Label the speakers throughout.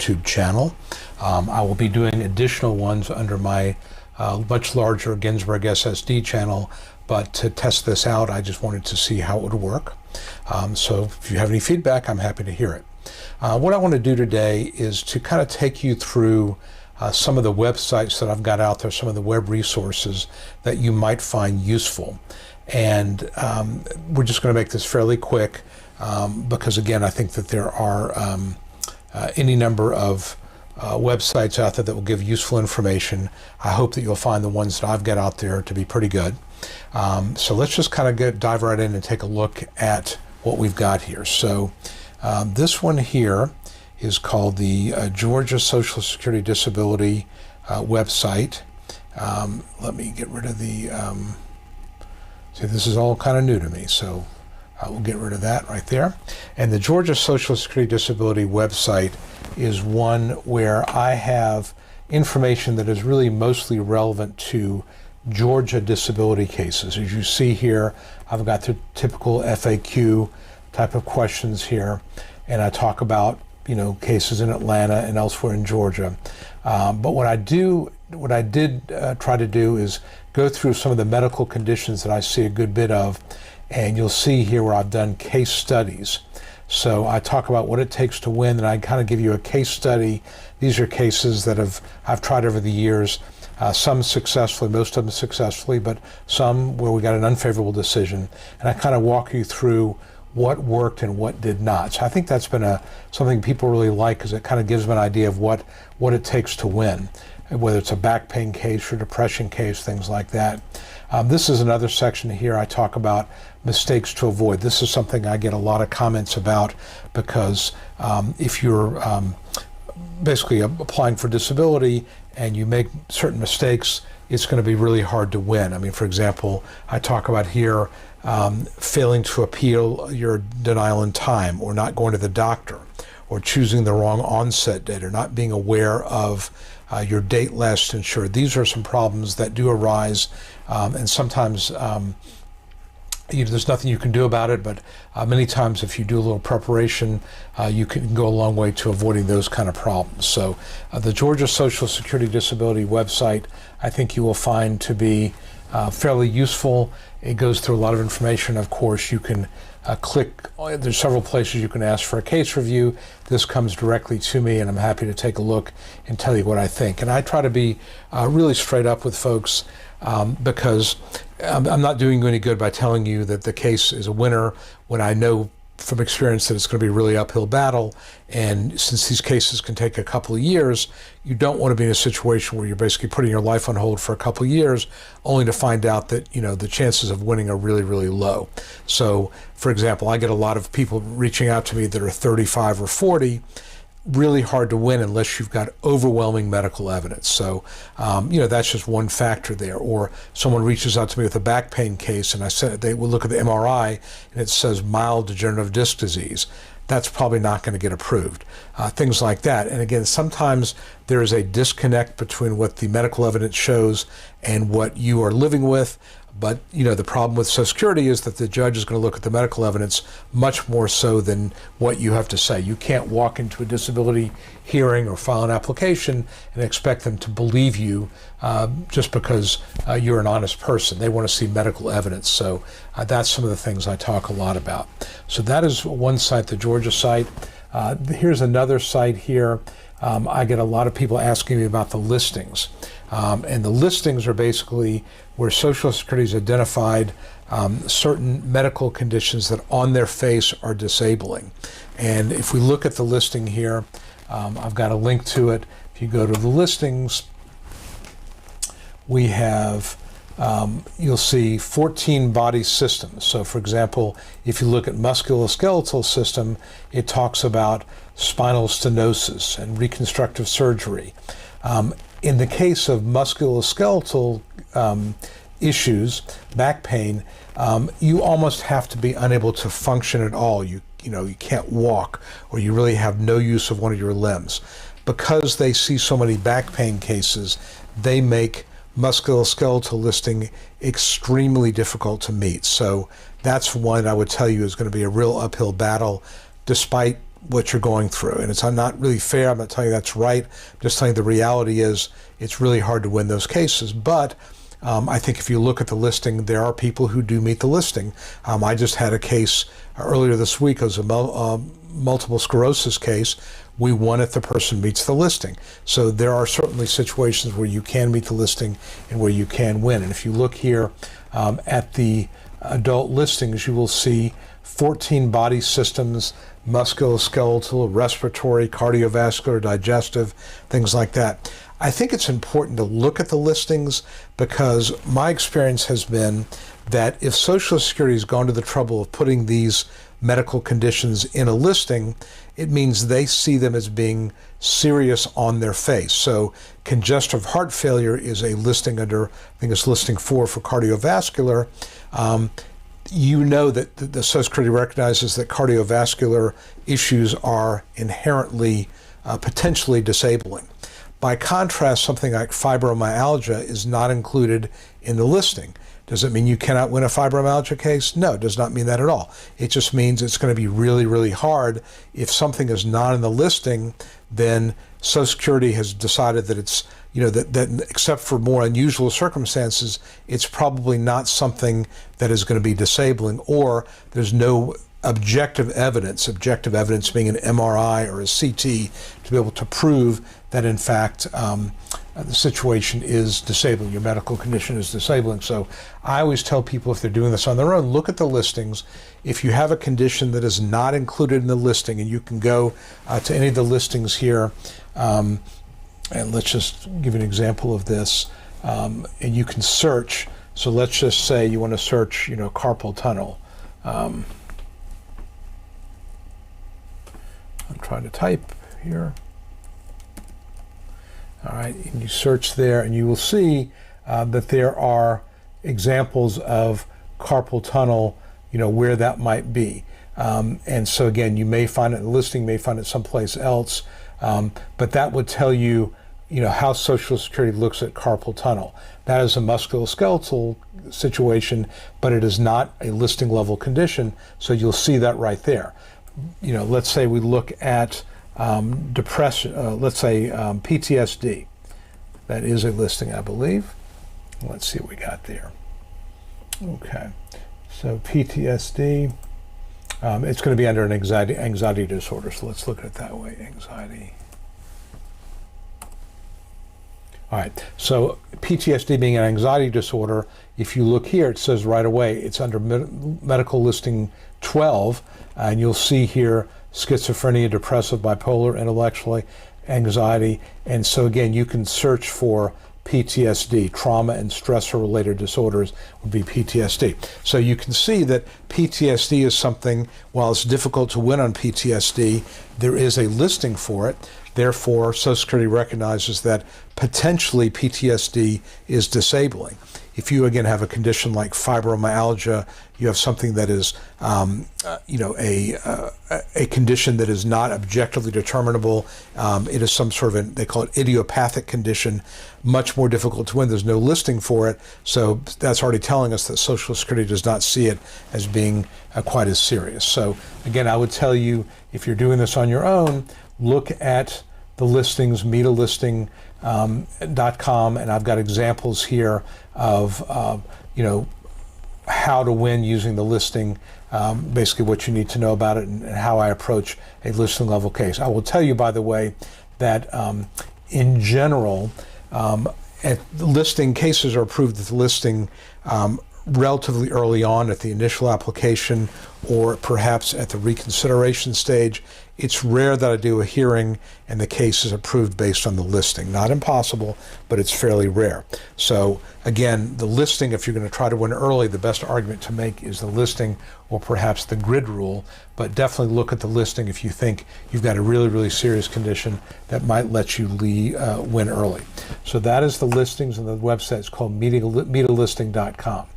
Speaker 1: YouTube channel. I will be doing additional ones under my much larger Ginsberg SSD channel, but to test this out, I just wanted to see how it would work. So if you have any feedback, I'm happy to hear it. What I want to do today is to kind of take you through some of the websites that I've got out there, some of the web resources that you might find useful. And we're just going to make this fairly quick because, again, I think that there are any number of websites out there that will give useful information. I hope that you'll find the ones that I've got out there to be pretty good. So let's just kind of dive right in and take a look at what we've got here. So this one here is called the Georgia Social Security Disability website. Let me get rid of the, see, this is all kind of new to me, so I will get rid of that right there. And the Georgia Social Security Disability website is one where I have information that is really mostly relevant to Georgia disability cases. As you see here, I've got the typical FAQ type of questions here, and I talk about, you know, cases in Atlanta and elsewhere in Georgia. But what I did try to do is go through some of the medical conditions that I see a good bit of, and you'll see here where I've done case studies. So I talk about what it takes to win, and I kind of give you a case study. These are cases that I've tried over the years, some successfully, most of them successfully, but some where we got an unfavorable decision. And I kind of walk you through what worked and what did not. So I think that's been something people really like, because it kind of gives them an idea of what it takes to win, whether it's a back pain case or depression case, things like that. This is another section here. I talk about mistakes to avoid. This is something I get a lot of comments about, because if you're basically applying for disability and you make certain mistakes, it's going to be really hard to win. I mean, for example, I talk about here failing to appeal your denial in time, or not going to the doctor, or choosing the wrong onset date, or not being aware of your date last insured. These are some problems that do arise, and sometimes there's nothing you can do about it, but many times if you do a little preparation, you can go a long way to avoiding those kind of problems. So the Georgia Social Security Disability website, I think you will find to be fairly useful. It goes through a lot of information. Of course, you can click, there's several places you can ask for a case review. This comes directly to me, and I'm happy to take a look and tell you what I think. And I try to be really straight up with folks, because I'm not doing you any good by telling you that the case is a winner when I know from experience that it's going to be a really uphill battle. And since these cases can take a couple of years, you don't want to be in a situation where you're basically putting your life on hold for a couple of years, only to find out that, you know, the chances of winning are really, really low. So, for example, I get a lot of people reaching out to me that are 35 or 40. Really hard to win unless you've got overwhelming medical evidence. So, that's just one factor there. Or someone reaches out to me with a back pain case, and I said they will look at the MRI and it says mild degenerative disc disease. That's probably not going to get approved. Things like that. And again, sometimes there is a disconnect between what the medical evidence shows and what you are living with. But, the problem with Social Security is that the judge is going to look at the medical evidence much more so than what you have to say. You can't walk into a disability hearing or file an application and expect them to believe you just because you're an honest person. They want to see medical evidence. So that's some of the things I talk a lot about. So that is one site, the Georgia site. Here's another site here. I get a lot of people asking me about the listings. And the listings are basically where Social Security has identified certain medical conditions that on their face are disabling. And if we look at the listing here, I've got a link to it. If you go to the listings, we have, you'll see 14 body systems. So for example, if you look at musculoskeletal system, it talks about spinal stenosis and reconstructive surgery. In the case of musculoskeletal issues, back pain, you almost have to be unable to function at all. You can't walk, or you really have no use of one of your limbs. Because they see so many back pain cases, they make musculoskeletal listing extremely difficult to meet. So that's one I would tell you is going to be a real uphill battle, despite what you're going through. And it's not really fair. I'm not telling you that's right. I'm just telling you the reality is it's really hard to win those cases. But I think if you look at the listing, there are people who do meet the listing. I just had a case earlier this week. It was a multiple sclerosis case. We won if the person meets the listing. So there are certainly situations where you can meet the listing and where you can win. And if you look here at the adult listings, you will see 14 body systems, musculoskeletal, respiratory, cardiovascular, digestive, things like that. I think it's important to look at the listings because my experience has been that if Social Security has gone to the trouble of putting these medical conditions in a listing, it means they see them as being serious on their face. So congestive heart failure is a listing under, I think it's listing 4 for cardiovascular. You know that the Social Security recognizes that cardiovascular issues are inherently potentially disabling. By contrast, something like fibromyalgia is not included in the listing. Does it mean you cannot win a fibromyalgia case? No, it does not mean that at all. It just means it's going to be really, really hard. If something is not in the listing, then Social Security has decided that it's, that except for more unusual circumstances, it's probably not something that is going to be disabling, or there's no objective evidence being an MRI or a CT, to be able to prove that in fact the situation is disabling, your medical condition is disabling. So I always tell people, if they're doing this on their own, look at the listings. If you have a condition that is not included in the listing, and you can go to any of the listings here, and let's just give an example of this, and you can search. So let's just say you want to search, carpal tunnel. I'm trying to type here. All right, and you search there, and you will see that there are examples of carpal tunnel, where that might be. And so again, you may find it in the listing, may find it someplace else, but that would tell you, how Social Security looks at carpal tunnel. That is a musculoskeletal situation, but it is not a listing level condition, so you'll see that right there. Let's say we look at depression, let's say PTSD. That is a listing, I believe. Let's see what we got there. Okay, so PTSD, it's going to be under an anxiety disorder, so let's look at it that way, anxiety. All right, so PTSD being an anxiety disorder, if you look here, it says right away, it's under medical listing 12, and you'll see here schizophrenia, depressive, bipolar, intellectually, anxiety. And so again, you can search for PTSD, trauma and stressor related disorders would be PTSD. So you can see that PTSD is something, while it's difficult to win on PTSD, there is a listing for it. Therefore, Social Security recognizes that potentially PTSD is disabling. If you, again, have a condition like fibromyalgia, you have something that is, a condition that is not objectively determinable. It is some sort of, they call it idiopathic condition, much more difficult to win. There's no listing for it. So that's already telling us that Social Security does not see it as being quite as serious. So again, I would tell you, if you're doing this on your own, look at the listings, metalisting.com, and I've got examples here of how to win using the listing, basically what you need to know about it, and how I approach a listing level case. I will tell you, by the way, that in general, listing cases are approved at the listing relatively early on at the initial application, or perhaps at the reconsideration stage. It's rare that I do a hearing and the case is approved based on the listing. Not impossible, but it's fairly rare. So again, the listing, if you're going to try to win early, the best argument to make is the listing, or perhaps the grid rule, but definitely look at the listing if you think you've got a really, really serious condition that might let you win early. So that is the listings, and the website is called metalisting.com.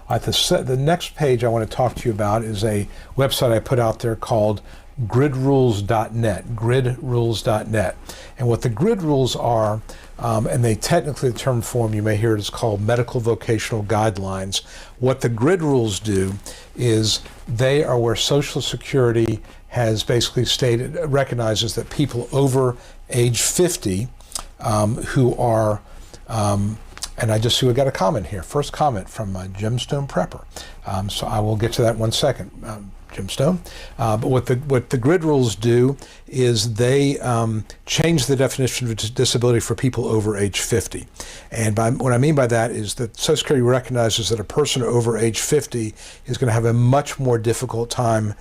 Speaker 1: The next page I want to talk to you about is a website I put out there called gridrules.net, gridrules.net. And what the grid rules are, and they technically, the term form, you may hear it is called medical vocational guidelines. What the grid rules do is they are where Social Security has basically recognizes that people over age 50 who are, and I just see we got a comment here. First comment from Gemstone Prepper. So I will get to that in 1 second, Gemstone. But what the grid rules do is they change the definition of disability for people over age 50. And what I mean by that is that Social Security recognizes that a person over age 50 is going to have a much more difficult time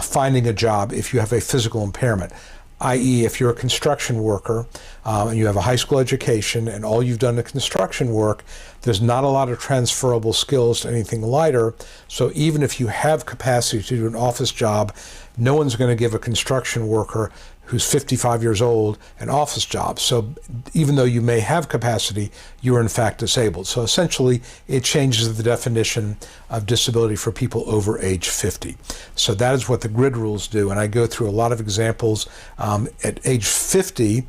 Speaker 1: finding a job if you have a physical impairment, i.e. if you're a construction worker and you have a high school education and all you've done is construction work, there's not a lot of transferable skills to anything lighter. So even if you have capacity to do an office job, no one's going to give a construction worker who's 55 years old an office job. So even though you may have capacity, you are in fact disabled. So essentially, it changes the definition of disability for people over age 50. So that is what the grid rules do. And I go through a lot of examples. At age 50,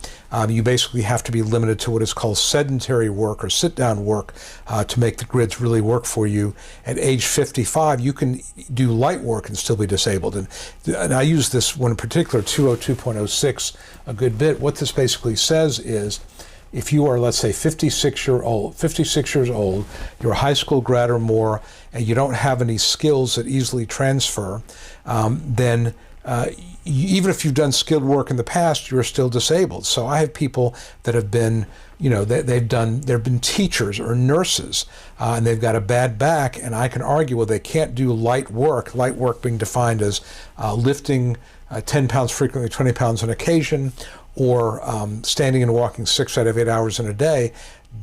Speaker 1: you basically have to be limited to what is called sedentary work or sit-down work to make the grids really work for you. At age 55, you can do light work and still be disabled. And I use this one in particular, 202.06, a good bit. What this basically says is, if you are, let's say, 56 years old, you're a high school grad or more, and you don't have any skills that easily transfer, then even if you've done skilled work in the past, you're still disabled. So I have people that have been, they've been teachers or nurses, and they've got a bad back, and I can argue, well, they can't do light work being defined as lifting 10 pounds frequently, 20 pounds on occasion, or standing and walking 6 out of 8 hours in a day.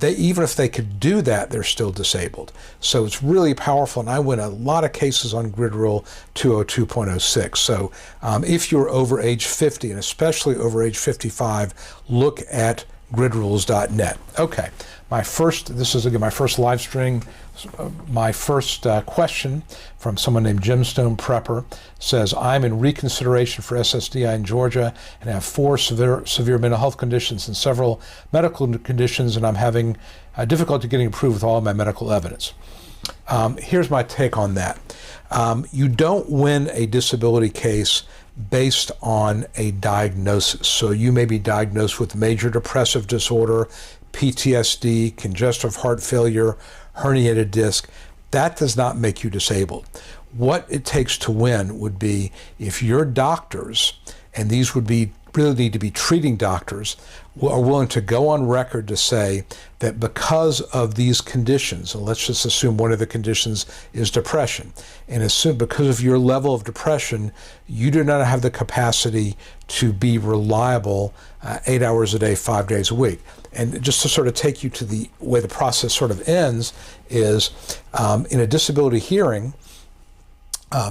Speaker 1: Even if they could do that, they're still disabled. So it's really powerful, and I win a lot of cases on Grid Rule 202.06. So if you're over age 50, and especially over age 55, look at gridrules.net. Okay, this is again my first live stream. My first question from someone named Gemstone Prepper says, I'm in reconsideration for SSDI in Georgia and have 4 severe mental health conditions and several medical conditions, and I'm having difficulty getting approved with all of my medical evidence. Here's my take on that. You don't win a disability case based on a diagnosis. So you may be diagnosed with major depressive disorder, PTSD, congestive heart failure, herniated disc. That does not make you disabled. What it takes to win would be if your doctors, and these would be really need to be treating doctors, are willing to go on record to say that because of these conditions, and let's just assume one of the conditions is depression, and assume because of your level of depression, you do not have the capacity to be reliable 8 hours a day, 5 days a week. And just to sort of take you to the way the process sort of ends is in a disability hearing,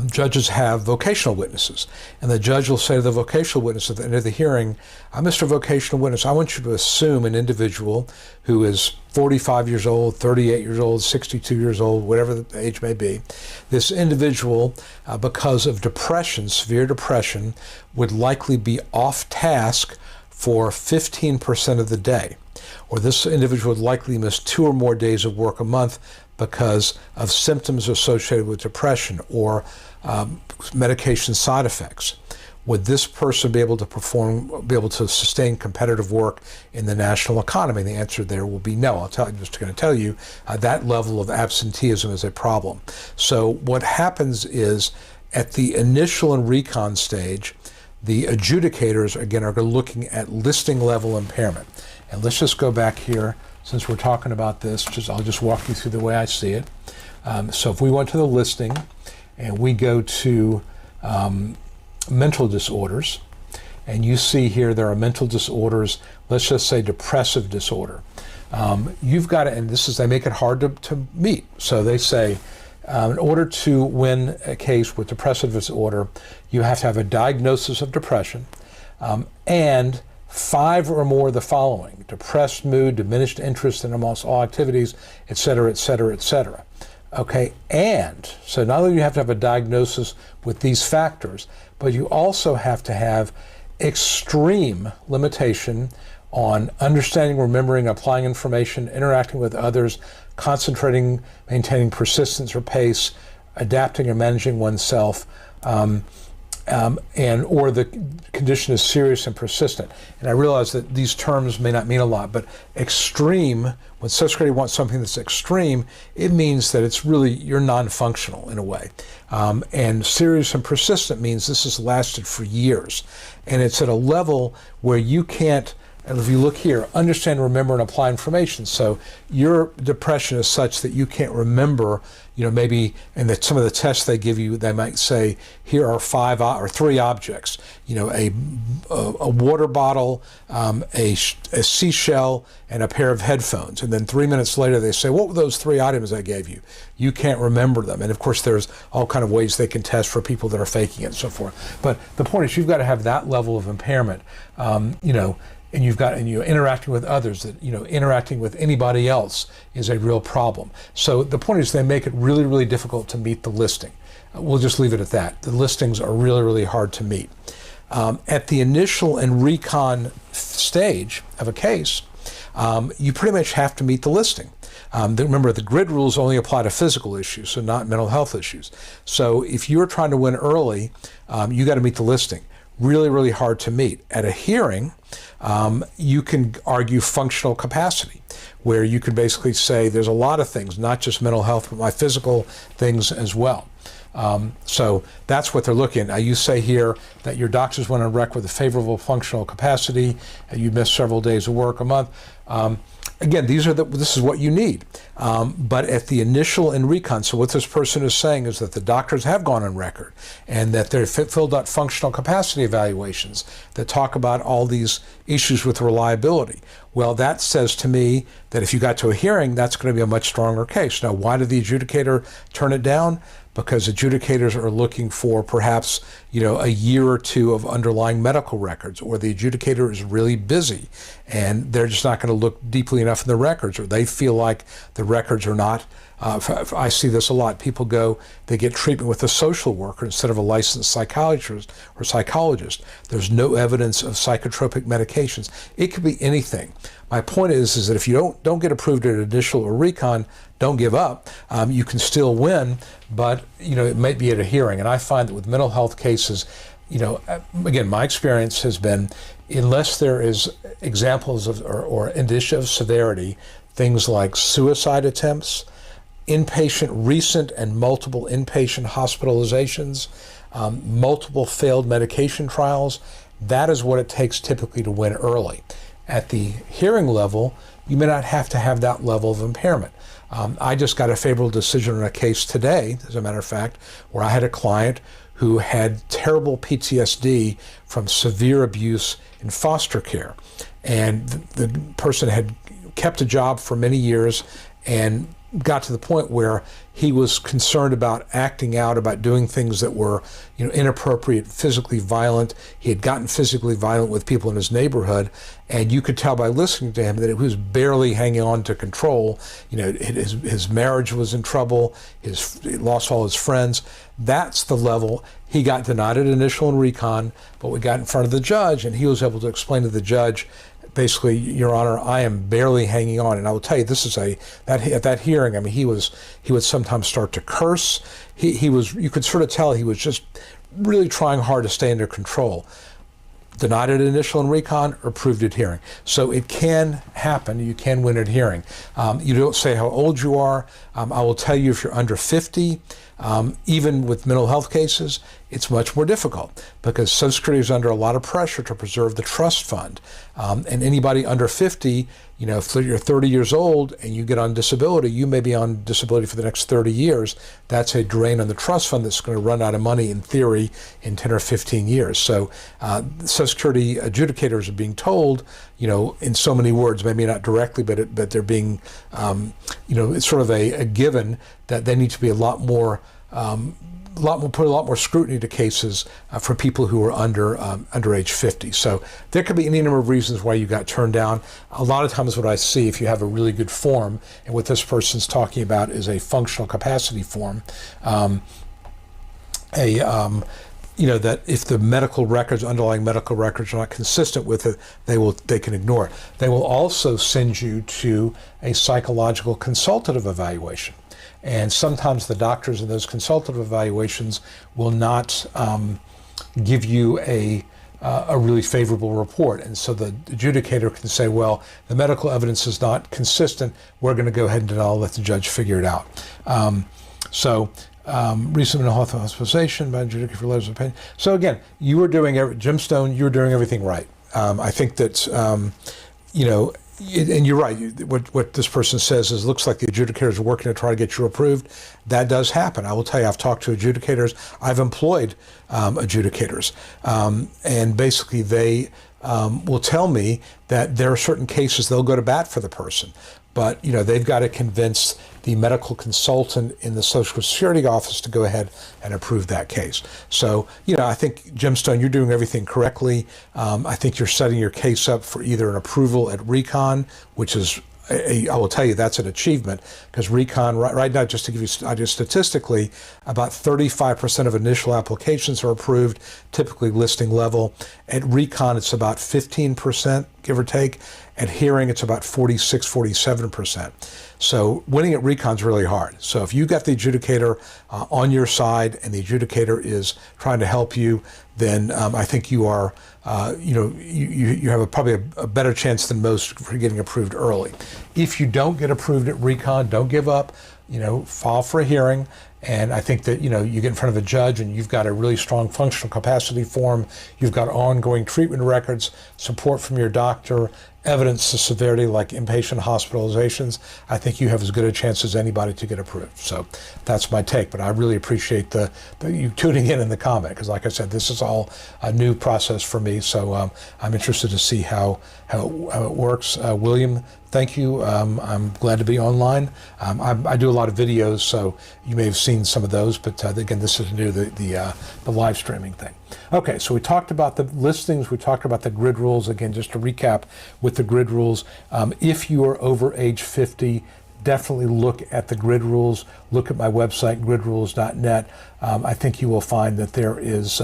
Speaker 1: judges have vocational witnesses, and the judge will say to the vocational witness at the end of the hearing, Mr. Vocational Witness, I want you to assume an individual who is 45 years old, 38 years old, 62 years old, whatever the age may be. This individual, because of depression, severe depression, would likely be off task for 15% of the day. Or this individual would likely miss 2 or more days of work a month because of symptoms associated with depression or medication side effects. Would this person be able to sustain competitive work in the national economy? And the answer there will be no. I'm just going to tell you that level of absenteeism is a problem. So what happens is at the initial and recon stage, the adjudicators, again, are looking at listing level impairment. And let's just go back here, since we're talking about this, I'll just walk you through the way I see it. So if we went to the listing and we go to mental disorders, and you see here there are mental disorders, let's just say depressive disorder. You've got to, and they make it hard to meet. So they say, in order to win a case with depressive disorder, you have to have a diagnosis of depression and 5 or more of the following: depressed mood, diminished interest in almost all activities, et cetera, et cetera, et cetera. Okay, and so not only do you have to have a diagnosis with these factors, but you also have to have extreme limitation on understanding, remembering, applying information, interacting with others, concentrating, maintaining persistence or pace, adapting or managing oneself, or the condition is serious and persistent. And I realize that these terms may not mean a lot, but extreme, when Social Security wants something that's extreme, it means that it's really, you're non-functional in a way. And serious and persistent means this has lasted for years. And it's at a level where you can't, and if you look here, understand, remember, and apply information. So your depression is such that you can't remember, maybe in some of the tests they give you, they might say, here are 5 or 3 objects, a water bottle, a seashell, and a pair of headphones. And then 3 minutes later, they say, what were those 3 items I gave you? You can't remember them. And of course, there's all kind of ways they can test for people that are faking it and so forth. But the point is, you've got to have that level of impairment, and you're interacting with others, that interacting with anybody else is a real problem. So the point is, they make it really, really difficult to meet the listing. We'll just leave it at that. The listings are really, really hard to meet. At the initial and recon stage of a case, you pretty much have to meet the listing. Remember, the grid rules only apply to physical issues, so not mental health issues. So if you're trying to win early, you got to meet the listing. Really, really hard to meet. At a hearing, you can argue functional capacity, where you can basically say there's a lot of things, not just mental health, but my physical things as well. So that's what they're looking at. Now, you say here that your doctors went on record with a favorable functional capacity, and you missed several days of work a month. Again, this is what you need. But at the initial and recon, so what this person is saying is that the doctors have gone on record and that they've filled out functional capacity evaluations that talk about all these issues with reliability. Well, that says to me that if you got to a hearing, that's going to be a much stronger case. Now, why did the adjudicator turn it down? Because adjudicators are looking for perhaps, a year or 2 of underlying medical records, or the adjudicator is really busy and they're just not going to look deeply enough in the records, or they feel like the records are not. I see this a lot. People they get treatment with a social worker instead of a licensed psychiatrist or psychologist. There's no evidence of psychotropic medications. It could be anything. My point is that if you don't get approved at initial or recon, don't give up. You can still win, but it might be at a hearing. And I find that with mental health cases, again, my experience has been, unless there is examples of or indicia of severity, things like suicide attempts, recent and multiple inpatient hospitalizations, multiple failed medication trials, that is what it takes typically to win early. At the hearing level, you may not have to have that level of impairment. I just got a favorable decision on a case today, as a matter of fact, where I had a client who had terrible PTSD from severe abuse in foster care. And the person had kept a job for many years and got to the point where he was concerned about acting out, about doing things that were, inappropriate, physically violent. He had gotten physically violent with people in his neighborhood, and you could tell by listening to him that he was barely hanging on to control. His marriage was in trouble. He lost all his friends. That's the level. He got denied at initial and recon, but we got in front of the judge, and he was able to explain to the judge, basically, Your Honor, I am barely hanging on. And I will tell you, at that hearing, I mean, he would sometimes start to curse. You could sort of tell he was just really trying hard to stay under control. Denied at initial and recon, or approved at hearing. So it can happen. You can win at hearing. You don't say how old you are. I will tell you, if you're under 50, even with mental health cases, it's much more difficult because Social Security is under a lot of pressure to preserve the trust fund. And anybody under 50, if you're 30 years old and you get on disability, you may be on disability for the next 30 years. That's a drain on the trust fund that's going to run out of money, in theory, in 10 or 15 years. So Social Security adjudicators are being told, in so many words, maybe not directly, but they're being, it's sort of a given that they need to be put a lot more scrutiny to cases for people who are under age 50. So there could be any number of reasons why you got turned down. A lot of times what I see, if you have a really good form, and what this person's talking about is a functional capacity form, that if the underlying medical records are not consistent with it, they can ignore it. They will also send you to a psychological consultative evaluation. And sometimes the doctors in those consultative evaluations will not give you a really favorable report. And so the adjudicator can say, well, the medical evidence is not consistent. We're going to go ahead and let the judge figure it out. Recent mental health hospitalization by adjudicator for letters of opinion. So again, you were doing, Jim Stone, you were doing everything right. I think that, and you're right. What this person says is, looks like the adjudicators are working to try to get you approved. That does happen. I will tell you, I've talked to adjudicators. I've employed adjudicators, and basically they will tell me that there are certain cases they'll go to bat for the person, but they've got to convince the medical consultant in the Social Security office to go ahead and approve that case. So, I think, Jim Stone, you're doing everything correctly. I think you're setting your case up for either an approval at Recon, which is, I will tell you, that's an achievement, because Recon, right now, just to give you idea, statistically, about 35% of initial applications are approved, typically listing level. At Recon, it's about 15%, give or take. At hearing, it's about 46, 47%. So winning at Recon is really hard. So if you got the adjudicator on your side and the adjudicator is trying to help you, then I think you are, you have probably a better chance than most for getting approved early. If you don't get approved at Recon, don't give up. File for a hearing. And I think that, you get in front of a judge and you've got a really strong functional capacity form, you've got ongoing treatment records, support from your doctor, evidence of severity like inpatient hospitalizations. I think you have as good a chance as anybody to get approved. So that's my take, but I really appreciate you tuning in the comment, because like I said, this is all a new process for me. So I'm interested to see how it works. William, thank you. I'm glad to be online. I do a lot of videos, so you may have seen some of those, but again, this is new, the live streaming thing. Okay, so we talked about the listings, we talked about the grid rules. Again, just to recap with the grid rules, if you are over age 50, definitely look at the grid rules. Look at my website, gridrules.net. I think you will find that there is,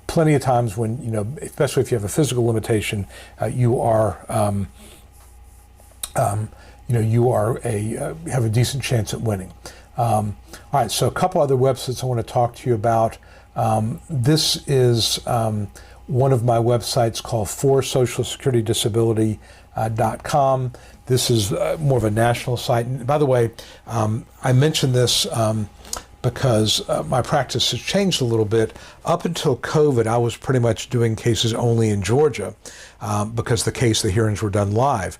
Speaker 1: plenty of times when, especially if you have a physical limitation, you are, have a decent chance at winning. All right, so a couple other websites I want to talk to you about. This is one of my websites called forsocialsecurityDisability.com. This is more of a national site. And by the way, I mentioned this because my practice has changed a little bit. Up until COVID, I was pretty much doing cases only in Georgia because the hearings were done live.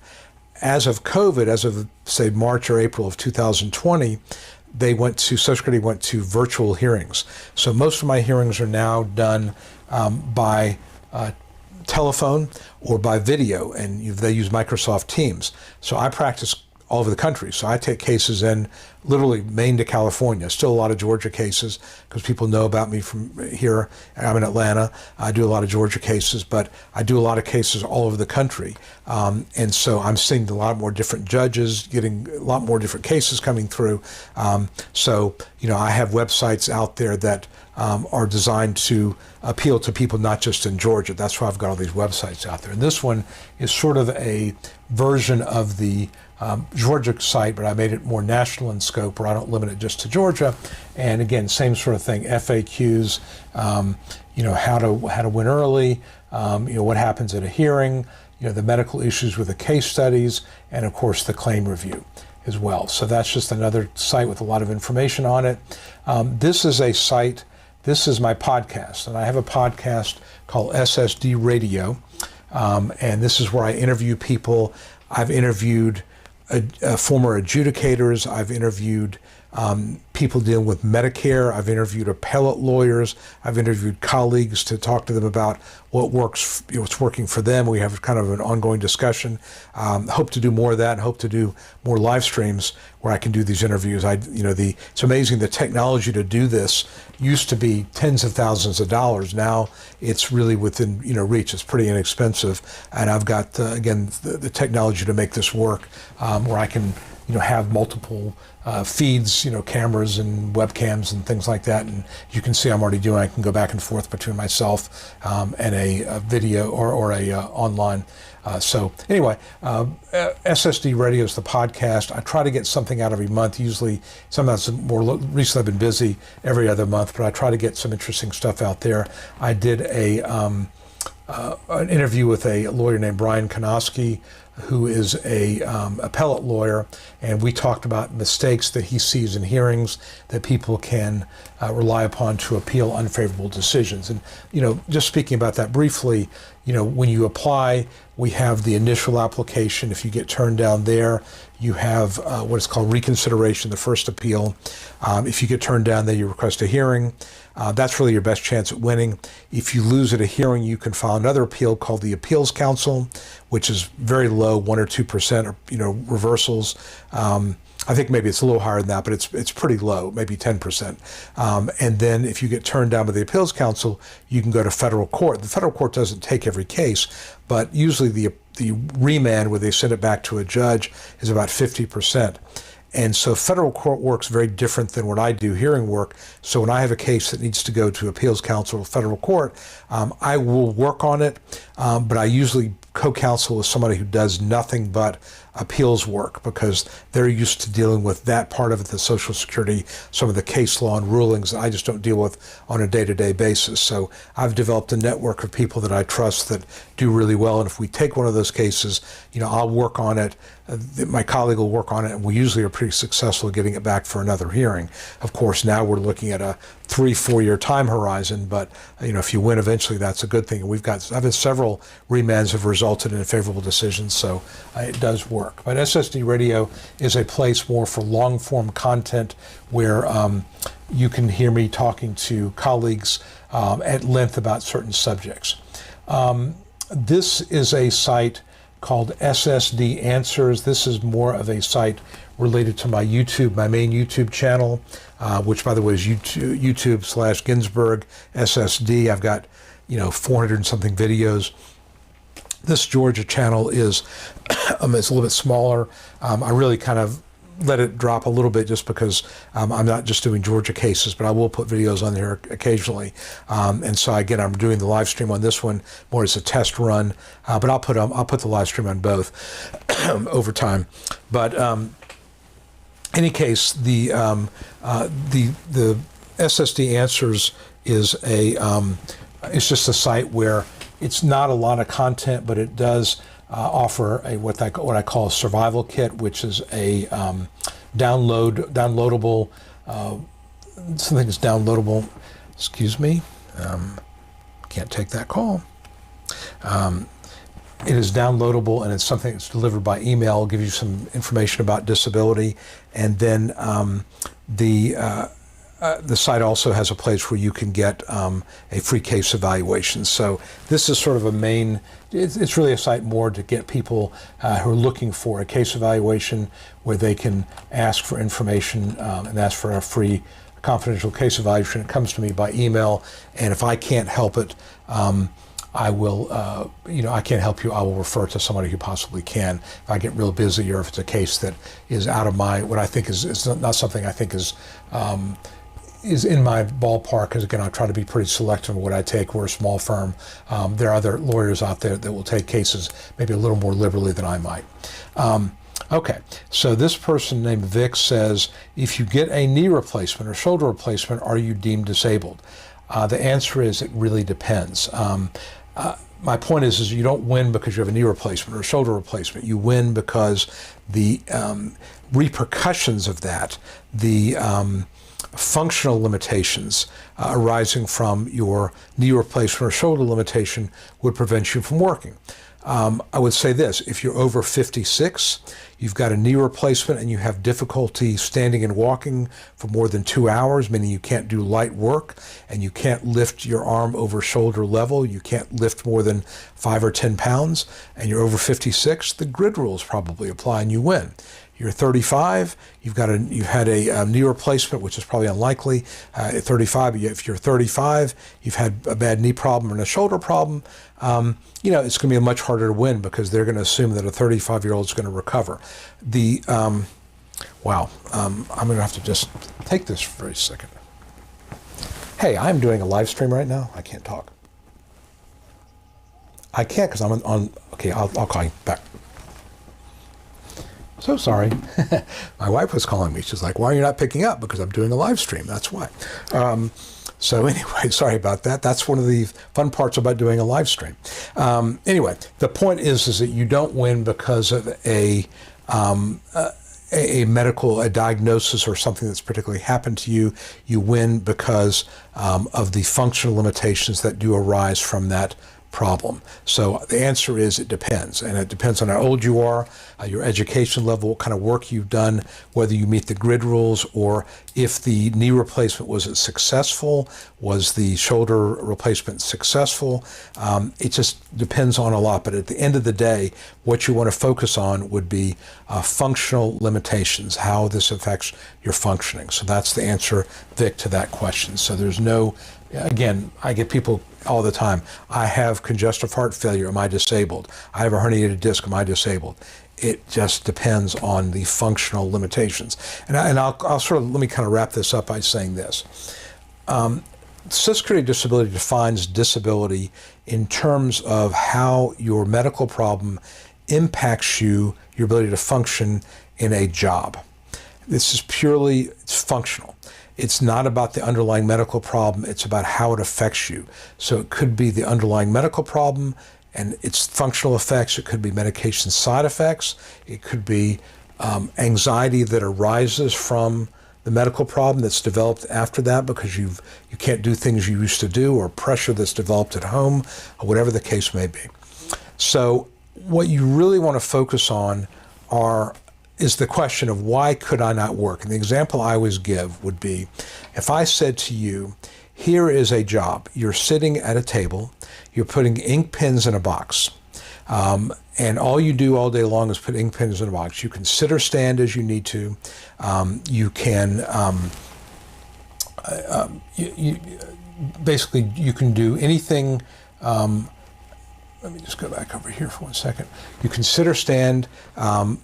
Speaker 1: As of COVID, as of say March or April of 2020, Social Security went to virtual hearings. So most of my hearings are now done by telephone or by video, and they use Microsoft Teams. So I practice all over the country. So I take cases in literally Maine to California. Still a lot of Georgia cases because people know about me from here. I'm in Atlanta. I do a lot of Georgia cases, but I do a lot of cases all over the country. And so I'm seeing a lot more different judges, getting a lot more different cases coming through. So I have websites out there that are designed to appeal to people not just in Georgia. That's why I've got all these websites out there. And this one is sort of a version of the Georgia site, but I made it more national in scope, where I don't limit it just to Georgia. And again, same sort of thing: FAQs, how to win early, what happens at a hearing, the medical issues with the case studies, and of course the claim review as well. So that's just another site with a lot of information on it. This is a site. This is my podcast, and I have a podcast called SSD Radio, and this is where I interview people. I've interviewed former adjudicators. I've interviewed people dealing with Medicare. I've interviewed appellate lawyers. I've interviewed colleagues to talk to them about what works, what's working for them. We have kind of an ongoing discussion. Hope to do more of that, and hope to do more live streams where I can do these interviews. It's amazing, the technology to do this used to be tens of thousands of dollars. Now it's really within reach. It's pretty inexpensive, and I've got again the technology to make this work, where I can have multiple feeds, cameras cameras and webcams and things like that. And you can see I'm already doing, I can go back and forth between myself and a video or a online. So anyway, SSD Radio is the podcast. I try to get something out every month. Usually, sometimes more recently I've been busy every other month, but I try to get some interesting stuff out there. I did an interview with a lawyer named Brian Konoski, who is a appellate lawyer, and we talked about mistakes that he sees in hearings that people can rely upon to appeal unfavorable decisions. And, just speaking about that briefly, when you apply, we have the initial application. If you get turned down there, you have what is called reconsideration, the first appeal. If you get turned down there, you request a hearing. That's really your best chance at winning. If you lose at a hearing, you can file another appeal called the Appeals Council, which is very low, 1 or 2%, or reversals. I think maybe it's a little higher than that, but it's pretty low, maybe 10%. And then if you get turned down by the Appeals Council, you can go to federal court. The federal court doesn't take every case, but usually the remand, where they send it back to a judge, is about 50%. And so federal court works very different than what I do, hearing work. So when I have a case that needs to go to Appeals Council or federal court, I will work on it, but I usually co-counsel with somebody who does nothing but appeals work, because they're used to dealing with that part of it, the Social Security, some of the case law and rulings that I just don't deal with on a day-to-day basis. So I've developed a network of people that I trust that do really well. And if we take one of those cases, I'll work on it. My colleague will work on it, and we usually are pretty successful at getting it back for another hearing. Of course, now we're looking at a 3-4 year time horizon, but if you win eventually, that's a good thing. And I've had several remands have resulted in favorable decisions, so it does work. But SSD Radio is a place more for long form content where you can hear me talking to colleagues at length about certain subjects. This is a site called SSD Answers. This is more of a site related to my main YouTube channel, which, by the way, is YouTube/Ginsberg SSD. I've got 400 and something videos. This Georgia channel is it's a little bit smaller. I really kind of let it drop a little bit just because I'm not just doing Georgia cases, but I will put videos on there occasionally. And so again, I'm doing the live stream on this one more as a test run, but I'll put the live stream on both over time. But any case, the SSD Answers is it's just a site where it's not a lot of content, but it does offer what I call a survival kit, which is a downloadable. Something is downloadable. Excuse me, can't take that call. It is downloadable, and it's something that's delivered by email. It'll give you some information about disability, and then the site also has a place where you can get a free case evaluation. So this is sort of it's really a site more to get people who are looking for a case evaluation, where they can ask for information and ask for a free confidential case evaluation. It comes to me by email, and if I can't help it, I will, I can't help you, I will refer to somebody who possibly can. If I get real busy, or if it's a case that is out of what I think is not something I think is in my ballpark, because again, I try to be pretty selective of what I take. We're a small firm. There are other lawyers out there that will take cases maybe a little more liberally than I might. Okay, so this person named Vic says, if you get a knee replacement or shoulder replacement, are you deemed disabled? The answer is, it really depends. My point is you don't win because you have a knee replacement or a shoulder replacement. You win because the repercussions of that, the functional limitations arising from your knee replacement or shoulder limitation, would prevent you from working. I would say this: if you're over 56, you've got a knee replacement and you have difficulty standing and walking for more than 2 hours, meaning you can't do light work, and you can't lift your arm over shoulder level, you can't lift more than 5 or 10 pounds, and you're over 56, the grid rules probably apply and you win. You're 35, you've had a knee replacement, which is probably unlikely at 35. But if you're 35, you've had a bad knee problem and a shoulder problem, it's going to be much harder to win, because they're going to assume that a 35-year-old is going to recover. Wow. I'm going to have to just take this for a second. Hey, I'm doing a live stream right now. I can't talk. I can't because I'm on. Okay, I'll call you back. So sorry. My wife was calling me. She's like, why are you not picking up? Because I'm doing a live stream. That's why. So anyway, sorry about that. That's one of the fun parts about doing a live stream. Anyway, the point is that you don't win because of a diagnosis or something that's particularly happened to you. You win because of the functional limitations that do arise from that problem. So the answer is it depends, and it depends on how old you are, your education level, what kind of work you've done, whether you meet the grid rules, or if the knee replacement was successful, was the shoulder replacement successful. It just depends on a lot, but at the end of the day, what you want to focus on would be functional limitations, how this affects your functioning. So that's the answer, Vic, to that question. So there's no, again, I get people all the time, I have congestive heart failure, am I disabled? I have a herniated disc, am I disabled? It just depends on the functional limitations. And I'll sort of, let me kind of wrap this up by saying this. Social Security disability defines disability in terms of how your medical problem impacts you, your ability to function in a job. This is purely, it's functional. It's not about the underlying medical problem, it's about how it affects you. So it could be the underlying medical problem and its functional effects, it could be medication side effects, it could be anxiety that arises from the medical problem that's developed after that because you can't do things you used to do, or pressure that's developed at home, or whatever the case may be. So what you really want to focus on is the question of why could I not work? And the example I always give would be, if I said to you, here is a job. You're sitting at a table, you're putting ink pens in a box, and all you do all day long is put ink pens in a box. You can sit or stand as you need to. You can, basically, you can do anything. Let me just go back over here for 1 second. You can sit or stand.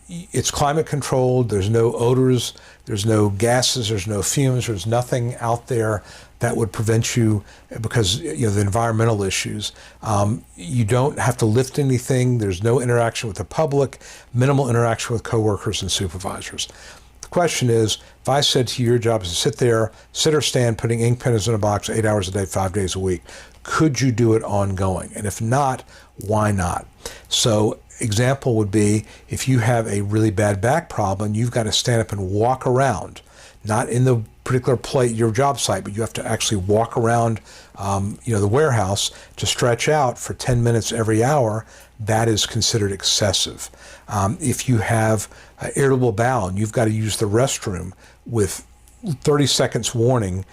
Speaker 1: It's climate controlled. There's no odors. There's no gases. There's no fumes. There's nothing out there that would prevent you because the environmental issues. You don't have to lift anything. There's no interaction with the public, minimal interaction with coworkers and supervisors. The question is, if I said to you, your job is to sit there, sit or stand, putting ink pens in a box 8 hours a day, 5 days a week, could you do it ongoing? And if not, why not? So example would be, if you have a really bad back problem, you've got to stand up and walk around, not in the particular your job site, but you have to actually walk around the warehouse to stretch out for 10 minutes every hour. That is considered excessive. If you have irritable bowel and you've got to use the restroom with 30 seconds warning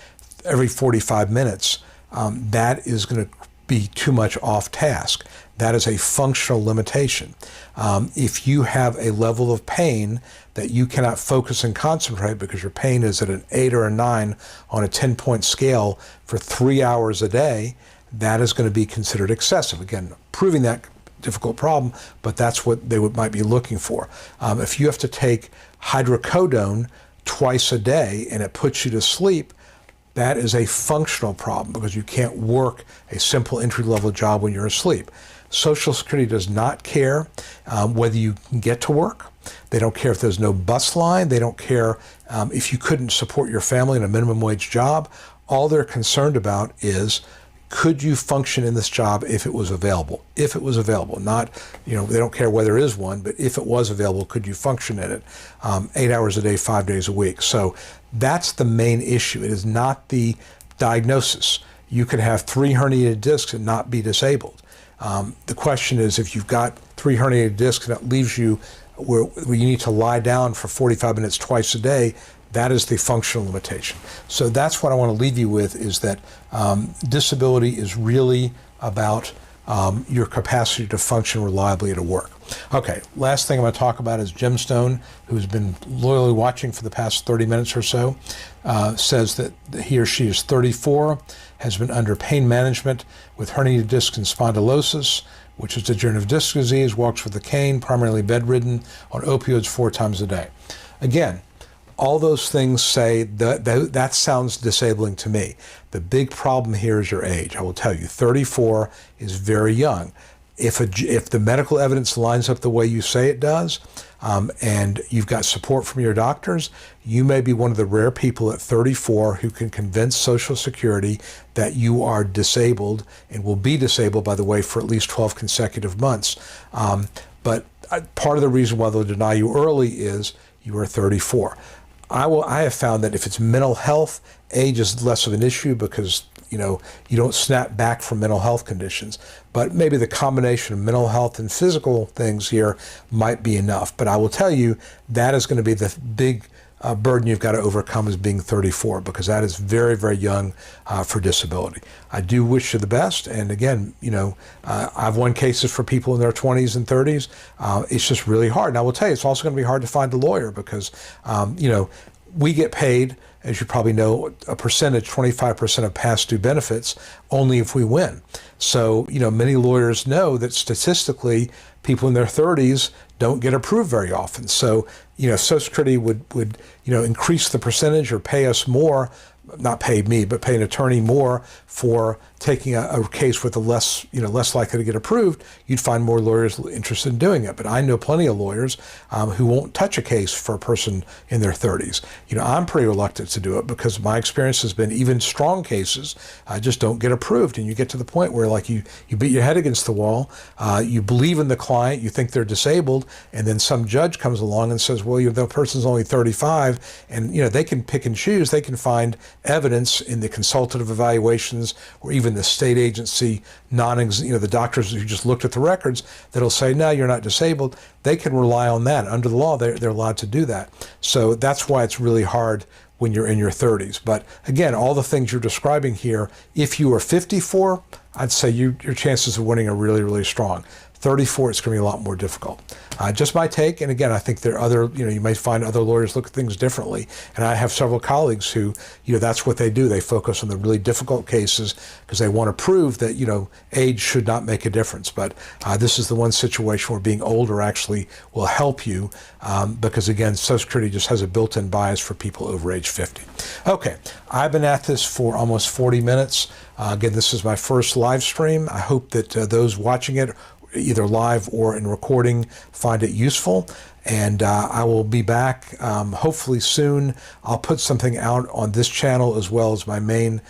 Speaker 1: every 45 minutes, that is going to be too much off task. That is a functional limitation. If you have a level of pain that you cannot focus and concentrate because your pain is at an 8 or a 9 on a 10-point scale for 3 hours a day, that is going to be considered excessive. Again, proving that difficult problem, but that's what they might be looking for. If you have to take hydrocodone twice a day and it puts you to sleep, that is a functional problem because you can't work a simple entry-level job when you're asleep. Social Security does not care whether you can get to work. They don't care if there's no bus line. They don't care if you couldn't support your family in a minimum wage job. All they're concerned about is, could you function in this job if it was available? If it was available, not, they don't care whether there is one, but if it was available, could you function in it 8 hours a day, 5 days a week? So that's the main issue. It is not the diagnosis. You could have 3 herniated discs and not be disabled. The question is, if you've got 3 herniated discs and that leaves you where you need to lie down for 45 minutes twice a day, that is the functional limitation. So that's what I want to leave you with, is that disability is really about your capacity to function reliably at work. Okay, last thing I'm going to talk about is Jim Stone, who's been loyally watching for the past 30 minutes or so, says that he or she is 34, has been under pain management with herniated disc and spondylosis, which is degenerative disc disease, walks with a cane, primarily bedridden, on opioids 4 times a day. Again, all those things say that sounds disabling to me. The big problem here is your age. I will tell you, 34 is very young. If the medical evidence lines up the way you say it does, and you've got support from your doctors, you may be one of the rare people at 34 who can convince Social Security that you are disabled and will be disabled, by the way, for at least 12 consecutive months. But part of the reason why they'll deny you early is you are 34. I have found that if it's mental health, age is less of an issue because you don't snap back from mental health conditions. But maybe the combination of mental health and physical things here might be enough. But I will tell you, that is going to be the big burden you've got to overcome, is being 34, because that is very, very young for disability. I do wish you the best. And again, I've won cases for people in their 20s and 30s. It's just really hard. And I will tell you, it's also going to be hard to find a lawyer because, we get paid, as you probably know, a percentage, 25% of past due benefits, only if we win. So, many lawyers know that statistically, people in their 30s don't get approved very often. So, Social Security would increase the percentage or pay us more, not pay me, but pay an attorney more for taking a case with less likely to get approved. You'd find more lawyers interested in doing it. But I know plenty of lawyers who won't touch a case for a person in their 30s. I'm pretty reluctant to do it because my experience has been even strong cases just don't get approved. And you get to the point where you beat your head against the wall, you believe in the client, you think they're disabled, and then some judge comes along and says, well, the person's only 35, and they can pick and choose. They can find evidence in the consultative evaluations or even the state agency, the doctors who just looked at the records that'll say, no, you're not disabled. They can rely on that. Under the law, they're allowed to do that. So that's why it's really hard when you're in your 30s. But again, all the things you're describing here, if you are 54, I'd say your chances of winning are really, really strong. 34, it's going to be a lot more difficult. Just my take, and again, I think there are other, you may find other lawyers look at things differently. And I have several colleagues who, that's what they do. They focus on the really difficult cases because they want to prove that, age should not make a difference. But this is the one situation where being older actually will help you because, again, Social Security just has a built-in bias for people over age 50. Okay, I've been at this for almost 40 minutes. Again, this is my first live stream. I hope that those watching it, either live or in recording, find it useful. And I will be back hopefully soon. I'll put something out on this channel as well as my main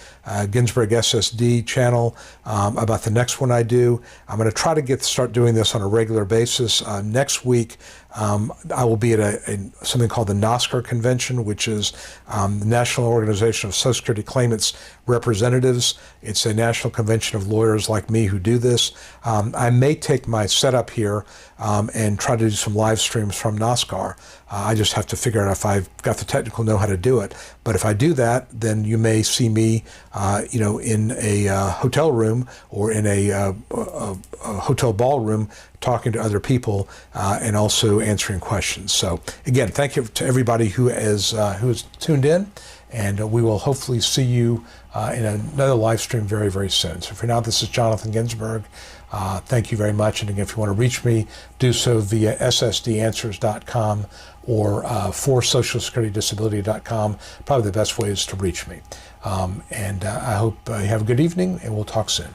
Speaker 1: Ginsberg SSD channel about the next one I do. I'm going to try to start doing this on a regular basis. Next week, I will be at something called the NOSCAR convention, which is the National Organization of Social Security Claimants Representatives. It's a national convention of lawyers like me who do this. I may take my setup here and try to do some live streams from NOSCAR. I just have to figure out if I've got the technical know-how to do it. But if I do that, then you may see me, in a hotel room or in a hotel ballroom talking to other people and also answering questions. So again, thank you to everybody who has tuned in, and we will hopefully see you in another live stream very, very soon. So for now, this is Jonathan Ginsberg. Thank you very much. And again, if you want to reach me, do so via ssdanswers.com or forsocialsecurityDisability.com. Probably the best way is to reach me. I hope you have a good evening, and we'll talk soon.